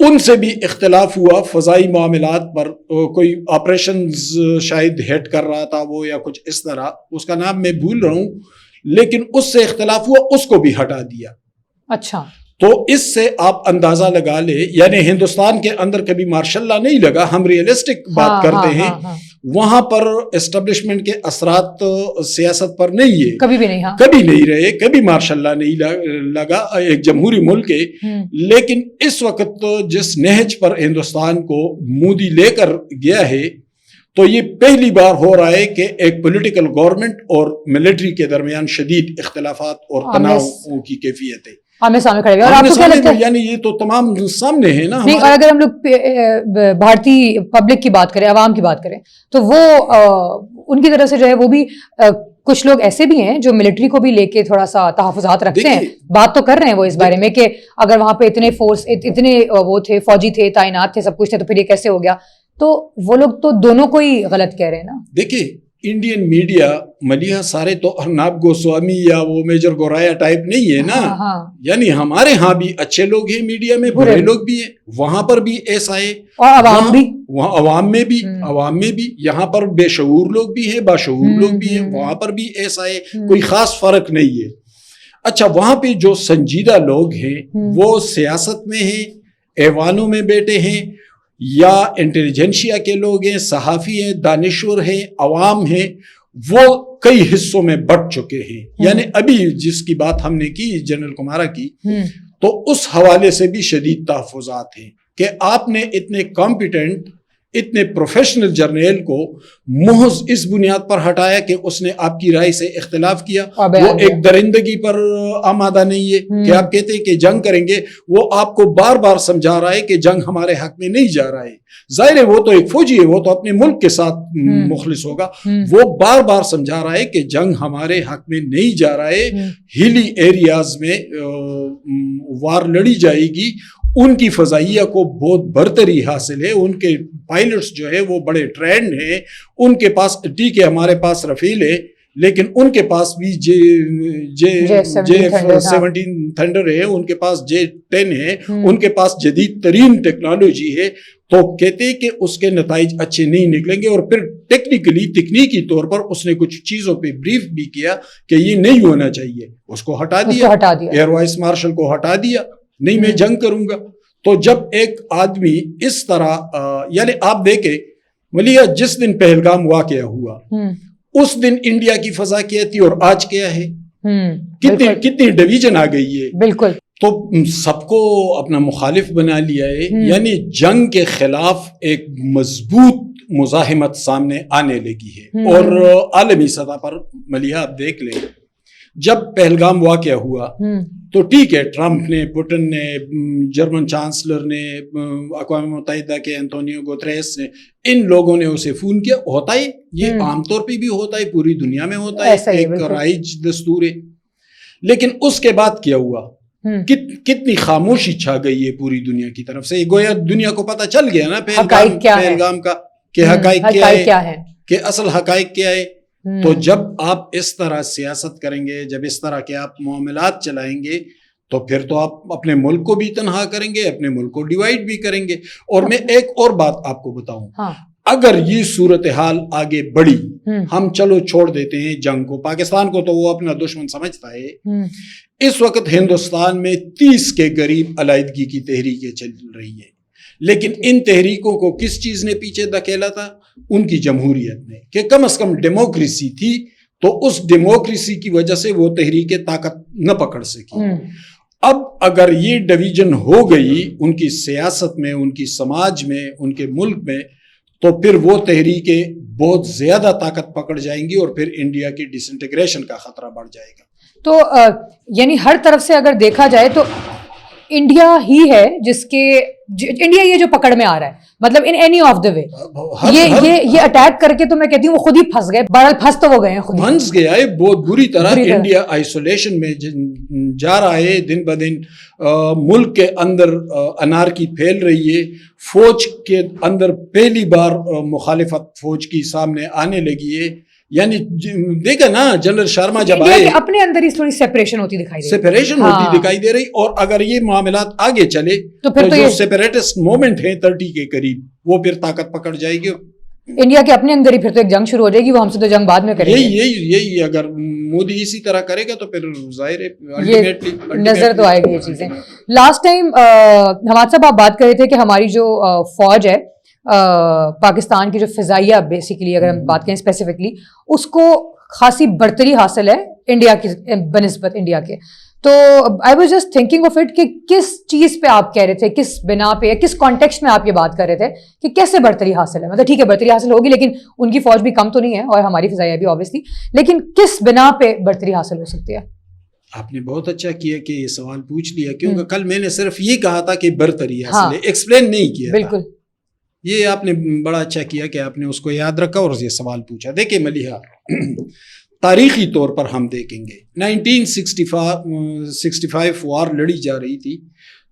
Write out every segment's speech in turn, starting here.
ان سے بھی اختلاف ہوا فضائی معاملات پر. کوئی آپریشنز شاید ہیڈ کر رہا تھا وہ یا کچھ اس طرح, اس کا نام میں بھول رہا ہوں, لیکن اس سے اختلاف ہوا, اس کو بھی ہٹا دیا. اچھا, تو اس سے آپ اندازہ لگا لے, یعنی ہندوستان کے اندر کبھی مارشل اللہ نہیں لگا, ہم ریئلسٹک بات کرتے ہیں. وہاں پر اسٹیبلشمنٹ کے اثرات سیاست پر نہیں ہے, کبھی بھی نہیں, کبھی نہیں رہے, کبھی مارشل اللہ نہیں لگا, ایک جمہوری ملک ہے. لیکن اس وقت جس نہج پر ہندوستان کو مودی لے کر گیا ہے, تو یہ پہلی بار ہو رہا ہے کہ ایک پولیٹیکل گورنمنٹ اور ملٹری کے درمیان شدید اختلافات اور تناؤ کی کیفیت ہے. آمنے سامنے کھڑے ہوئے. اور آپ کو کیا لگتا ہے, یعنی یہ تو تمام سامنے ہے نا. نہیں, اور اگر ہم لوگ بھارتی پبلک کی بات کریں, عوام کی بات کریں, تو وہ ان کی طرف سے جو ہے وہ بھی کچھ لوگ ایسے بھی ہیں جو ملٹری کو بھی لے کے تھوڑا سا تحفظات رکھتے ہیں. بات تو کر رہے ہیں وہ اس بارے میں کہ اگر وہاں پہ اتنے فورس, اتنے وہ تھے, فوجی تھے, تعینات تھے, سب کچھ تھے, تو پھر یہ کیسے ہو گیا؟ تو وہ لوگ تو دونوں کو ہی غلط کہہ رہے ہیں نا. دیکھیے انڈین میڈیا ملیحہ سارے تو ارناب گوسوامی یا وہ میجر گورایا ٹائپ نہیں ہے نا. یعنی ہمارے ہاں بھی اچھے لوگ ہیں میڈیا میں, برے لوگ بھی ہیں, وہاں پر بھی ایسا ہے, اور عوام بھی, وہاں عوام میں بھی, یہاں پر بے شعور لوگ بھی ہیں, باشعور لوگ بھی ہیں, وہاں پر بھی ایسا ہے, کوئی خاص فرق نہیں ہے. اچھا, وہاں پہ جو سنجیدہ لوگ ہیں وہ سیاست میں ہیں, ایوانوں میں بیٹھے ہیں, یا انٹیلیجنشیا کے لوگ ہیں, صحافی ہیں, دانشور ہیں, عوام ہیں, وہ کئی حصوں میں بٹ چکے ہیں. یعنی ابھی جس کی بات ہم نے کی جنرل کمارا کی, تو اس حوالے سے بھی شدید تحفظات ہیں کہ آپ نے اتنے کمپیٹنٹ, اتنے پروفیشنل جرنیل کو محض اس بنیاد پر ہٹایا کہ اس نے آپ کی رائے سے اختلاف کیا. وہ ایک درندگی پر آمادہ نہیں ہے کہ آپ کہتے ہیں کہ جنگ کریں گے, وہ آپ کو بار بار سمجھا رہا ہے کہ جنگ ہمارے حق میں نہیں جا رہا ہے. ظاہر ہے وہ تو ایک فوجی ہے, وہ تو اپنے ملک کے ساتھ مخلص ہوگا. وہ بار بار سمجھا رہا ہے کہ جنگ ہمارے حق میں نہیں جا رہا ہے, ہلی ایریاز میں وار لڑی جائے گی, ان کی فضائیہ کو بہت برتری حاصل ہے, ان کے پائلٹس جو ہے وہ بڑے ٹرینڈ ہیں, ان کے پاس ٹھیک ہے ہمارے پاس رفیل ہے, لیکن ان کے پاس بھی J-17 تھنڈر ہے, ان کے پاس J-10 ہے, ان کے پاس جدید ترین ٹیکنالوجی ہے. تو کہتے کہ اس کے نتائج اچھے نہیں نکلیں گے, اور پھر تکنیکی طور پر اس نے کچھ چیزوں پہ بریف بھی کیا کہ یہ نہیں ہونا چاہیے, اس کو ہٹا دیا, ایئر وائس مارشل کو ہٹا دیا, نہیں میں جنگ کروں گا. تو جب ایک آدمی اس طرح, یعنی آپ دیکھیں ملیحہ جس دن پہلگام واقعہ ہوا اس دن انڈیا کی فضا کیا تھی اور آج کیا ہے, کتنی ڈویژن آ گئی ہے. بالکل, تو سب کو اپنا مخالف بنا لیا ہے. یعنی جنگ کے خلاف ایک مضبوط مزاحمت سامنے آنے لگی ہے. اور عالمی سطح پر ملیحہ آپ دیکھ لیں, جب پہلگام واقعہ ہوا تو ٹھیک ہے, ٹرمپ نے, پوٹن نے, جرمن چانسلر نے, اقوام متحدہ کے انتونیو گوتریس نے, ان لوگوں نے اسے فون کیا. ہوتا ہے یہ عام طور پہ بھی ہوتا ہے, پوری دنیا میں ہوتا ہے, ایک رائج دستور ہے. لیکن اس کے بعد کیا ہوا, کتنی خاموشی چھا گئی ہے پوری دنیا کی طرف سے. گویا دنیا کو پتہ چل گیا نا پہلگام کا کہ حقائق کیا ہے, کہ اصل حقائق کیا ہے. تو جب آپ اس طرح سیاست کریں گے, جب اس طرح کے آپ معاملات چلائیں گے, تو پھر تو آپ اپنے ملک کو بھی تنہا کریں گے, اپنے ملک کو ڈیوائیڈ بھی کریں گے. اور میں ایک اور بات آپ کو بتاؤں, اگر یہ صورتحال آگے بڑھی, ہم چلو چھوڑ دیتے ہیں جنگ کو, پاکستان کو تو وہ اپنا دشمن سمجھتا ہے. اس وقت ہندوستان میں 30 کے قریب علیحدگی کی تحریکیں چل رہی ہیں, لیکن ان تحریکوں کو کس چیز نے پیچھے دھکیلا تھا؟ ان کی جمہوریت نے, کہ کم از کم ڈیموکریسی تھی, تو اس ڈیموکریسی کی وجہ سے وہ تحریکیں طاقت نہ پکڑ سکی. اب اگر یہ ڈویژن ہو گئی ان کی سیاست میں, ان کی سماج میں, ان کے ملک میں, تو پھر وہ تحریکیں بہت زیادہ طاقت پکڑ جائیں گی, اور پھر انڈیا کی ڈس انٹیگریشن کا خطرہ بڑھ جائے گا. تو یعنی ہر طرف سے اگر دیکھا جائے تو انڈیا ہی ہے جس کے, انڈیا یہ جو پکڑ میں آ رہا ہے, مطلب ان اینی آف دا وے یہ اٹیک کر کے, تو میں کہتی ہوں وہ خود ہی پھنس گئے. بہرحال پھنس تو وہ گئے ہیں, خود پھنس گیا ہے بہت بری طرح. انڈیا آئسولیشن میں جا رہا ہے دن بدن, ملک کے اندر انارکی پھیل رہی ہے, فوج کے اندر پہلی بار مخالفت فوج کی سامنے آنے لگی ہے. یعنی دیکھا نا جنرل شرما جب آئے اپنے اندر ہی تھوڑی سیپریشن ہوتی دکھائی دے رہی اور اگر یہ معاملات آگے چلے تو جو سیپریٹسٹ موومنٹ ہیں 30 کے قریب وہ پھر طاقت پکڑ جائے گی. انڈیا کے اپنے اندر ہی پھر تو ایک جنگ شروع ہو جائے گی, وہ ہم سے تو جنگ بعد میں کریں گے. یہی اگر مودی اسی طرح کرے گا تو پھر ظاہر ہے یہ نظر تو آئے گی یہ چیزیں. لاسٹ ٹائم حماد صاحب آپ بات کر رہے تھے کہ ہماری جو فوج ہے پاکستان کی جو فضائیہ بیسیکلی اگر ہم بات کریں اسپیسیفکلی اس کو خاصی برتری حاصل ہے انڈیا کی بنسبت انڈیا کے. تو I was just thinking of it کہ کس چیز پہ آپ کہہ رہے تھے, کس بنا پہ, کس کانٹیکسٹ میں آپ یہ بات کر رہے تھے کہ کیسے برتری حاصل ہے؟ مطلب ٹھیک ہے برتری حاصل ہوگی لیکن ان کی فوج بھی کم تو نہیں ہے اور ہماری فضائیہ بھی آبویسلی, لیکن کس بنا پہ برتری حاصل ہو سکتی ہے؟ آپ نے بہت اچھا کیا کہ یہ سوال پوچھ لیا, کیونکہ کل میں نے صرف یہ کہا تھا کہ برتری حاصل ہے, ایکسپلین نہیں کیا. بالکل یہ آپ نے بڑا اچھا کیا کہ آپ نے اس کو یاد رکھا اور یہ سوال پوچھا. دیکھیں ملیحہ, تاریخی طور پر ہم دیکھیں گے 1965 وار لڑی جا رہی تھی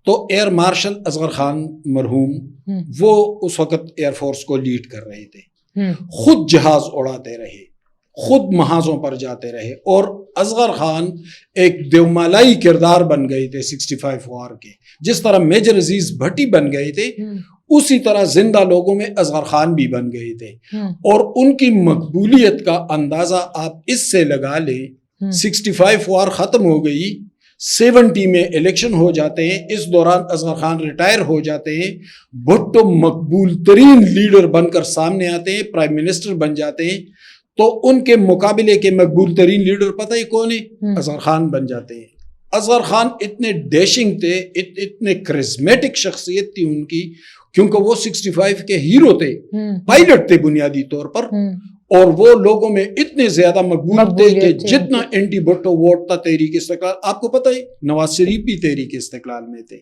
تو ایئر مارشل اصغر خان مرحوم وہ اس وقت ایئر فورس کو لیڈ کر رہے تھے, خود جہاز اڑاتے رہے, خود محاذوں پر جاتے رہے, اور اصغر خان ایک دیومالائی کردار بن گئے تھے 65 وار کے. جس طرح میجر عزیز بھٹی بن گئے تھے اسی طرح زندہ لوگوں میں اصغر خان بھی بن گئے تھے, اور ان کی مقبولیت کا اندازہ آپ اس سے لگا لیں. 65 وار ختم ہو گئی, 70 میں الیکشن ہو جاتے ہیں, اس دوران اصغر خان ریٹائر ہو جاتے ہیں, بھٹو مقبول ترین لیڈر بن کر سامنے آتے ہیں, پرائم منسٹر بن جاتے ہیں, تو ان کے مقابلے کے مقبول ترین لیڈر پتہ ہی کون ہے؟ اصغر خان بن جاتے ہیں. اصغر خان اتنے ڈیشنگ تھے, اتنے کرزمیٹک شخصیت تھی ان کی, کیونکہ وہ 65 کے ہیرو تھے, پائلٹ تھے بنیادی طور پر, اور وہ لوگوں میں اتنے زیادہ مقبول تھے کہ جتنا اینٹی بھٹو ووٹ تھا تحریک استقلال, آپ کو پتہ ہے نواز شریف بھی تحریک استقلال میں تھے,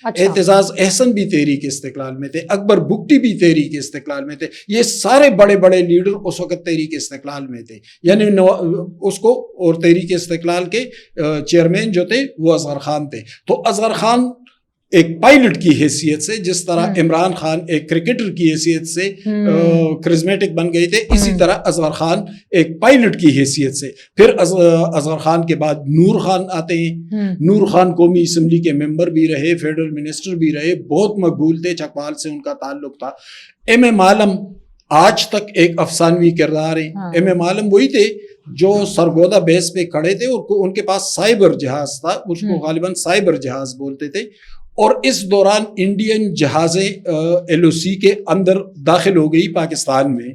اعتزاز احسن بھی تحریک استقلال میں تھے, اکبر بگٹی بھی تحریک استقلال میں تھے, یہ سارے بڑے بڑے لیڈر اس وقت تحریک استقلال میں تھے. یعنی اس کو اور تحریک استقلال کے چیئرمین جو تھے وہ اصغر خان تھے. تو اصغر خان ایک پائلٹ کی حیثیت سے, جس طرح عمران خان ایک کرکٹر کی حیثیت سے کرزمیٹک بن گئے تھے, اسی طرح اصغر خان ایک پائلٹ کی حیثیت سے. پھر اصغر خان کے بعد نور خان آتے ہیں. نور خان قومی اسمبلی کے ممبر بھی رہے, فیڈرل منسٹر بھی رہے, بہت مقبول تھے, چکوال سے ان کا تعلق تھا. ایم ایم عالم آج تک ایک افسانوی کردار ہے. ایم ایم عالم وہی تھے جو سرگودا بیس پہ کھڑے تھے, اور ان کے پاس سائبر جہاز تھا, اس کو غالباً سائبر جہاز بولتے تھے, اور اس دوران انڈین جہازیں ایل او سی کے اندر داخل ہو گئی پاکستان میں,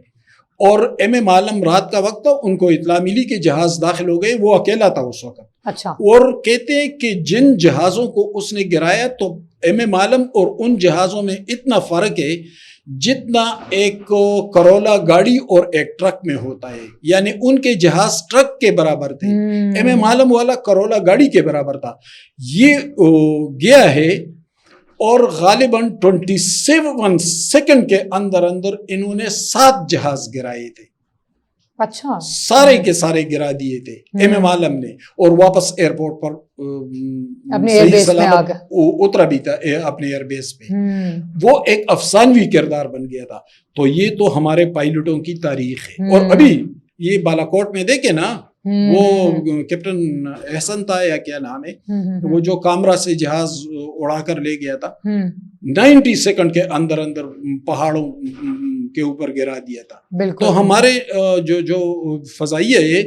اور ایم ایم عالم رات کا وقت تھا, ان کو اطلاع ملی کہ جہاز داخل ہو گئے, وہ اکیلا تھا اس وقت. اچھا. اور کہتے ہیں کہ جن جہازوں کو اس نے گرایا تو ایم ایم عالم اور ان جہازوں میں اتنا فرق ہے جتنا ایک کرولا گاڑی اور ایک ٹرک میں ہوتا ہے. یعنی ان کے جہاز ٹرک کے برابر تھے, ایم ایم عالم والا کرولا گاڑی کے برابر تھا. یہ گیا ہے, اور غالباً 27 سیکنڈ کے اندر انہوں نے 7 جہاز گرائے تھے. اچھا. سارے کے سارے گرا دیے تھے ایم ایم عالم نے, اور واپس ایئرپورٹ پر صحیح سلامت اترا بھی تھا اپنے ایئر بیس پہ. وہ ایک افسانوی کردار بن گیا تھا. تو یہ تو ہمارے پائلٹوں کی تاریخ ہے. اور ابھی یہ بالاکوٹ میں دیکھیں نا, وہ کیپٹن احسن تھا یا کیا نام ہے, وہ جو کامرا سے جہاز اڑا کر لے گیا تھا, 90 سیکنڈ کے اندر پہاڑوں کے اوپر گرا دیا تھا. تو ہمارے جو فضائیہ ہے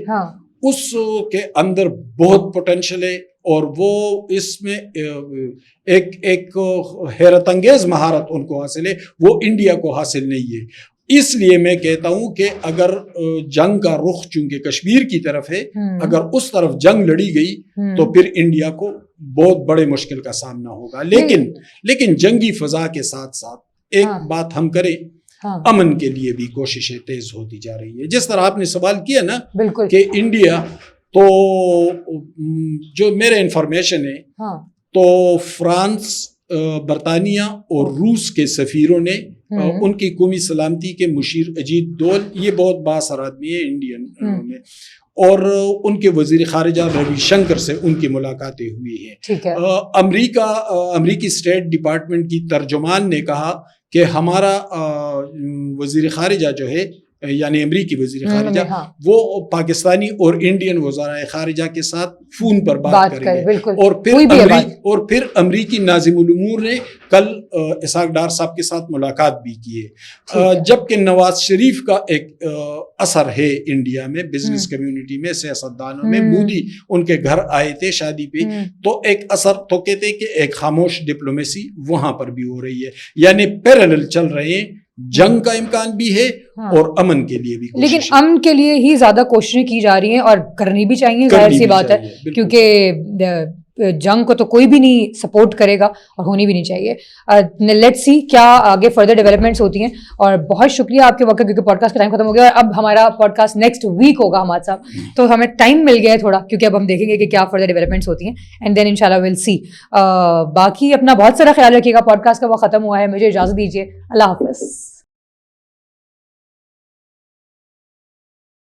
اس کے اندر بہت پوٹینشل ہے, اور وہ اس میں ایک حیرت انگیز مہارت ان کو حاصل ہے, وہ انڈیا کو حاصل نہیں ہے. اس لیے میں کہتا ہوں کہ اگر جنگ کا رخ چونکہ کشمیر کی طرف ہے, اگر اس طرف جنگ لڑی گئی تو پھر انڈیا کو بہت بڑے مشکل کا سامنا ہوگا. لیکن جنگی فضا کے ساتھ ساتھ ایک بات ہم کریں, امن کے لیے بھی کوششیں تیز ہوتی جا رہی ہے. جس طرح آپ نے سوال کیا نا کہ انڈیا, تو جو میرے انفارمیشن ہے تو فرانس, برطانیہ اور روس کے سفیروں نے, ان کی قومی سلامتی کے مشیر اجیت دول, یہ بہت بااثر آدمی ہے انڈین میں, اور ان کے وزیر خارجہ روی شنکر سے ان کی ملاقاتیں ہوئی ہیں. امریکی اسٹیٹ ڈپارٹمنٹ کی ترجمان نے کہا کہ ہمارا وزیر خارجہ جو ہے یعنی امریکی وزیر خارجہ وہ پاکستانی اور انڈین وزرائے خارجہ کے ساتھ فون پر بات کریں گے. اور پھر امریکی ناظم الامور نے کل اسحاق ڈار صاحب کے ساتھ ملاقات بھی کی ہے. جبکہ نواز شریف کا ایک اثر ہے انڈیا میں بزنس کمیونٹی میں, سیاستدانوں میں. مودی ان کے گھر آئے تھے شادی پہ, تو ایک اثر تو کہتے کہ ایک خاموش ڈپلومیسی وہاں پر بھی ہو رہی ہے. یعنی پیرالل چل رہے ہیں, جنگ کا امکان بھی ہے اور امن کے لیے بھی, لیکن امن کے لیے ہی زیادہ کوششیں کی جا رہی ہیں اور کرنی بھی چاہیے, ظاہر سی بات ہے, کیونکہ جنگ کو تو کوئی بھی نہیں سپورٹ کرے گا اور ہونی بھی نہیں چاہیے. لیٹس سی کیا آگے فردر ڈیولپمنٹس ہوتی ہیں. اور بہت شکریہ آپ کے وقت, کیونکہ پوڈ کاسٹ کا ٹائم ختم ہو گیا اور اب ہمارا پوڈ کاسٹ نیکسٹ ویک ہوگا حماد صاحب, تو ہمیں ٹائم مل گیا ہے تھوڑا, کیونکہ اب ہم دیکھیں گے کہ کیا فردر ڈیولپمنٹس ہوتی ہیں اینڈ دین انشاءاللہ ول سی. باقی اپنا بہت سارا خیال رکھیے گا. پوڈ کاسٹ کا وقت ختم ہوا ہے, مجھے اجازت دیجیے, اللہ حافظ.